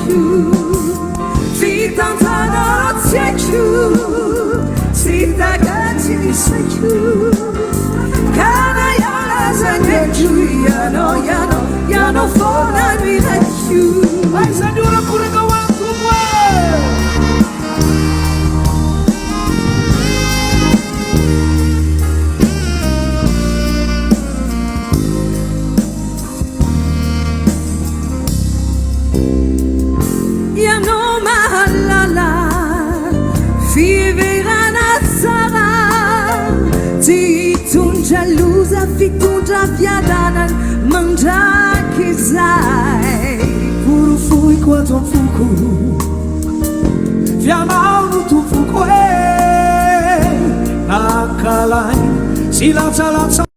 you. Vitantana you. Sita gati you. Kana yana zangeju yano fona without you. I said you are putting a one to Yano mahalala, fiverana sara, ti tunja lusa, fitunja fiadanan, mangiaki zai, puro fui quanto fuku, fiamau tu fuku, nakalai, si lanza